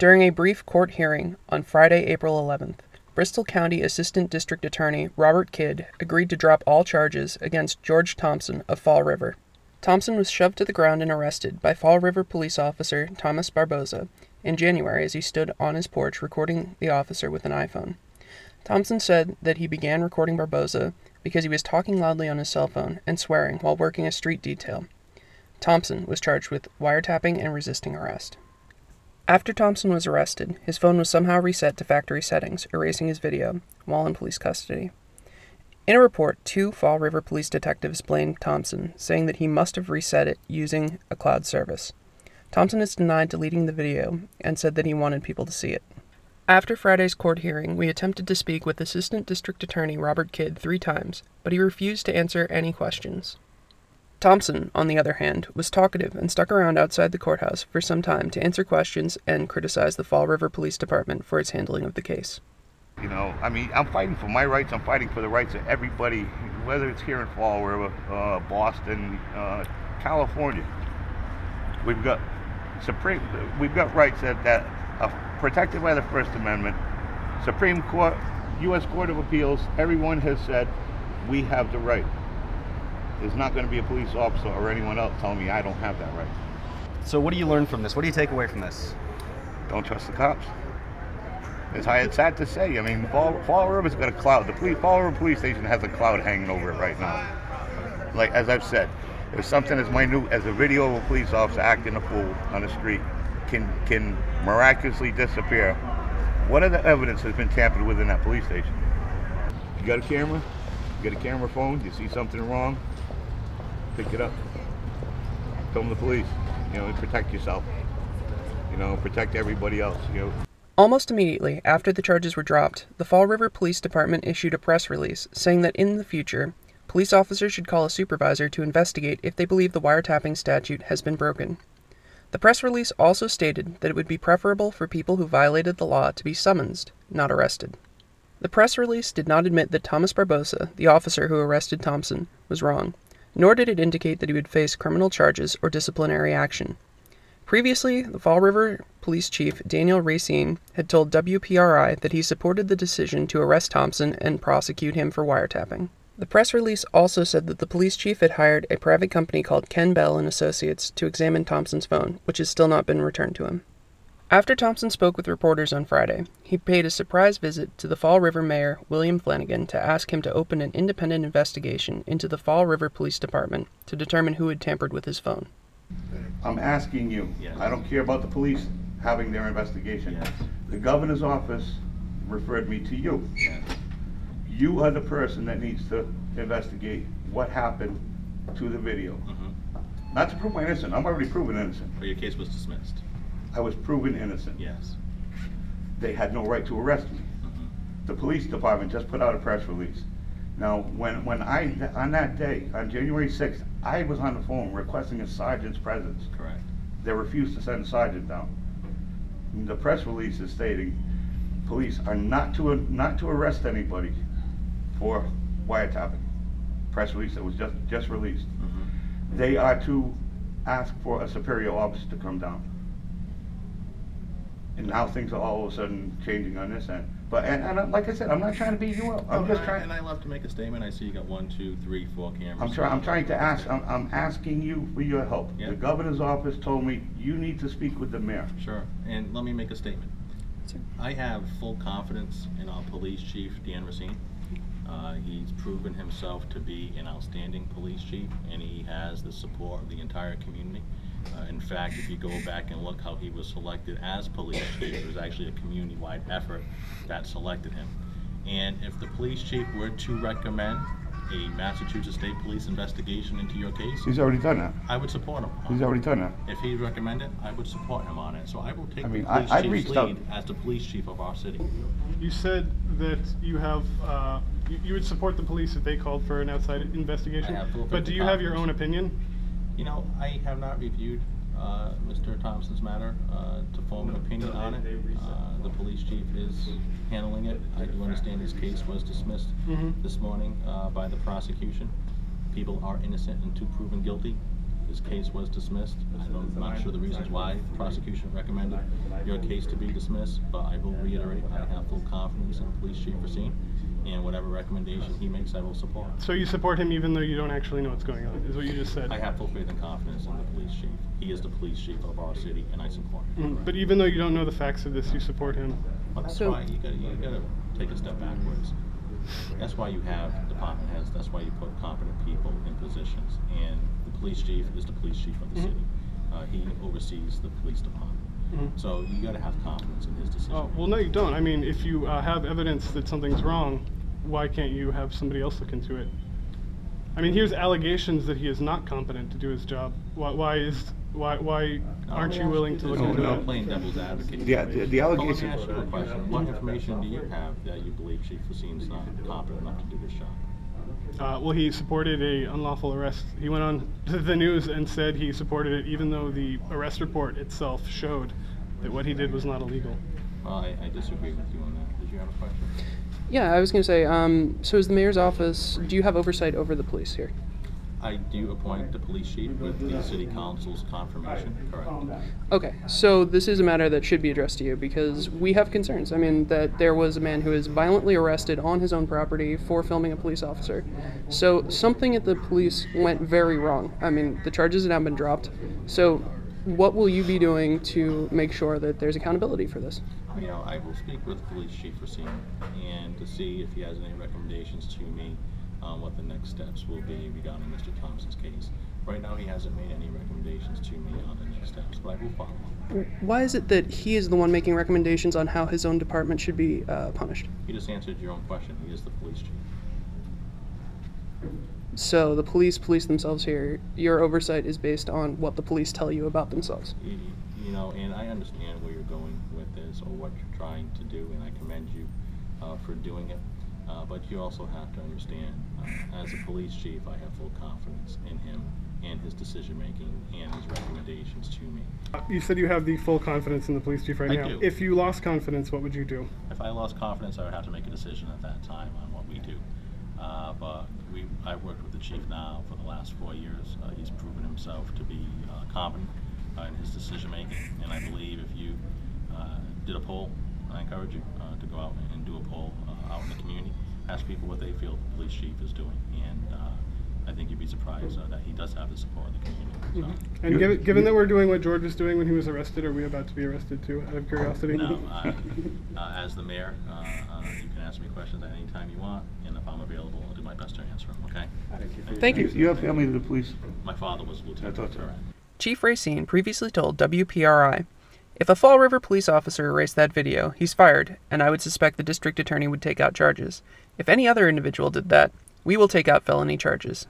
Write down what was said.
During a brief court hearing on Friday, April 11th, Bristol County Assistant District Attorney Robert Kidd agreed to drop all charges against George Thompson of Fall River. Thompson was shoved to the ground and arrested by Fall River police officer Thomas Barboza in January as he stood on his porch recording the officer with an iPhone. Thompson said that he began recording Barboza because he was talking loudly on his cell phone and swearing while working a street detail. Thompson was charged with wiretapping and resisting arrest. After Thompson was arrested, his phone was somehow reset to factory settings, erasing his video while in police custody. In a report, 2 Fall River police detectives blamed Thompson, saying that he must have reset it using a cloud service. Thompson has denied deleting the video and said that he wanted people to see it. After Friday's court hearing, we attempted to speak with Assistant District Attorney Robert Kidd 3 times, but he refused to answer any questions. Thompson, on the other hand, was talkative and stuck around outside the courthouse for some time to answer questions and criticize the Fall River Police Department for its handling of the case. You know, I mean, I'm fighting for my rights. I'm fighting for the rights of everybody, whether it's here in Fall River, Boston, California. We've got rights that are protected by the First Amendment. Supreme Court, U.S. Court of Appeals, everyone has said we have the right. There's not going to be a police officer or anyone else telling me I don't have that right. So what do you learn from this? What do you take away from this? Don't trust the cops. It's sad to say. I mean, Fall River's got a cloud. Fall River Police Station has a cloud hanging over it right now. Like, as I've said, if something as minute as a video of a police officer acting a fool on the street can miraculously disappear, what other evidence has been tampered with in that police station? You got a camera? You got a camera phone? You see something wrong? Pick it up. Film the police. You know, and protect yourself. You know, protect everybody else. You know. Almost immediately after the charges were dropped, the Fall River Police Department issued a press release saying that in the future, police officers should call a supervisor to investigate if they believe the wiretapping statute has been broken. The press release also stated that it would be preferable for people who violated the law to be summoned, not arrested. The press release did not admit that Thomas Barboza, the officer who arrested Thompson, was wrong, nor did it indicate that he would face criminal charges or disciplinary action. Previously, the Fall River Police Chief Daniel Racine had told WPRI that he supported the decision to arrest Thompson and prosecute him for wiretapping. The press release also said that the police chief had hired a private company called Ken Bell & Associates to examine Thompson's phone, which has still not been returned to him. After Thompson spoke with reporters on Friday, he paid a surprise visit to the Fall River Mayor, William Flanagan, to ask him to open an independent investigation into the Fall River Police Department to determine who had tampered with his phone. I'm asking you, yes. I don't care about the police having their investigation. Yes. The governor's office referred me to you. Yes. You are the person that needs to investigate what happened to the video. Mm-hmm. Not to prove my innocent. I'm already proven innocent. But your case was dismissed. I was proven innocent. Yes. They had no right to arrest me. Mm-hmm. The police department just put out a press release. Now, when I, on that day, on January 6th, I was on the phone requesting a sergeant's presence. Correct. They refused to send a sergeant down. And the press release is stating police are not to arrest anybody for wiretapping. Press release that was just released. Mm-hmm. They are to ask for a superior officer to come down. And now things are all of a sudden changing on this end. But and like I said, I'm not trying to beat you up. I'm just trying. And I love to make a statement. I see you got 1, 2, 3, 4 cameras. I'm trying to ask. I'm asking you for your help. Yep. The governor's office told me you need to speak with the mayor. Sure. And let me make a statement. I have full confidence in our police chief, Dan Racine. He's proven himself to be an outstanding police chief, and he has the support of the entire community. In fact, if you go back and look how he was selected as police chief, it was actually a community-wide effort that selected him. And if the police chief were to recommend a Massachusetts State Police investigation into your case, he's already done that. I would support him. He's already done that. If he recommended, I would support him on it. So I will take the police chief's lead as the police chief of our city. You said that you have you would support the police if they called for an outside investigation. But do you have your own opinion? You know, I have not reviewed Mr. Thompson's matter to form an opinion on it. The police chief is handling it. I do understand his case was dismissed this morning by the prosecution. People are innocent until proven guilty. The his case was dismissed. I'm not sure the reasons why the prosecution recommended your case to be dismissed, but I will reiterate, I have full confidence in Police Chief Racine, and whatever recommendation he makes, I will support. So you support him even though you don't actually know what's going on, is what you just said? I have full faith and confidence in the police chief. He is the police chief of our city, and I support him. But even though you don't know the facts of this, you support him? Well, that's why you gotta take a step backwards. That's why you have department heads. That's why you put competent people in positions. And the police chief is the police chief of the city. He oversees the police department. So you got to have confidence in his decision. Well, no, you don't. I mean, if you have evidence that something's wrong, why can't you have somebody else look into it? I mean, here's allegations that he is not competent to do his job. Why aren't you willing to look into it? I'm playing devil's advocate. Yeah, the allegations. Let me ask you a question. What information do you have that you believe Chief Racine's not competent enough to do this job? Well, he supported a unlawful arrest. He went on to the news and said he supported it, even though the arrest report itself showed that what he did was not illegal. Well, I disagree with you on that. Did you have a question? Yeah, I was going to say, so as the mayor's office, do you have oversight over the police here? I do appoint the police chief with the city council's confirmation, correct? Okay, so this is a matter that should be addressed to you because we have concerns. I mean, that there was a man who was violently arrested on his own property for filming a police officer. So something at the police went very wrong. I mean, the charges have now been dropped. So what will you be doing to make sure that there's accountability for this? You know, I will speak with Police Chief Racine and to see if he has any recommendations to me on what the next steps will be regarding Mr. Thompson's case. Right now, he hasn't made any recommendations to me on the next steps, but I will follow up. Why is it that he is the one making recommendations on how his own department should be punished? You just answered your own question. He is the police chief. So the police themselves here. Your oversight is based on what the police tell you about themselves. You know, and I understand where you're going with this or what you're trying to do, and I commend you for doing it. But you also have to understand, as a police chief, I have full confidence in him and his decision making and his recommendations to me. You said you have the full confidence in the police chief right now. I do. If you lost confidence, what would you do? If I lost confidence, I would have to make a decision at that time on what we do. But I've worked with the chief now for the last 4 years. He's proven himself to be competent in his decision making, and I believe if you did a poll, I encourage you to go out and do a poll out in the community, ask people what they feel the police chief is doing, and I think you'd be surprised that he does have the support of the community. So. And given that we're doing what George was doing when he was arrested, are we about to be arrested too, out of curiosity? No, as the mayor, you can ask me questions at any time you want, and if I'm available, I'll do my best to answer them, okay? Thank you. You have family in the police? My father was a lieutenant. I thought so. Correct. Chief Racine previously told WPRI, "If a Fall River police officer erased that video, he's fired, and I would suspect the district attorney would take out charges. If any other individual did that, we will take out felony charges."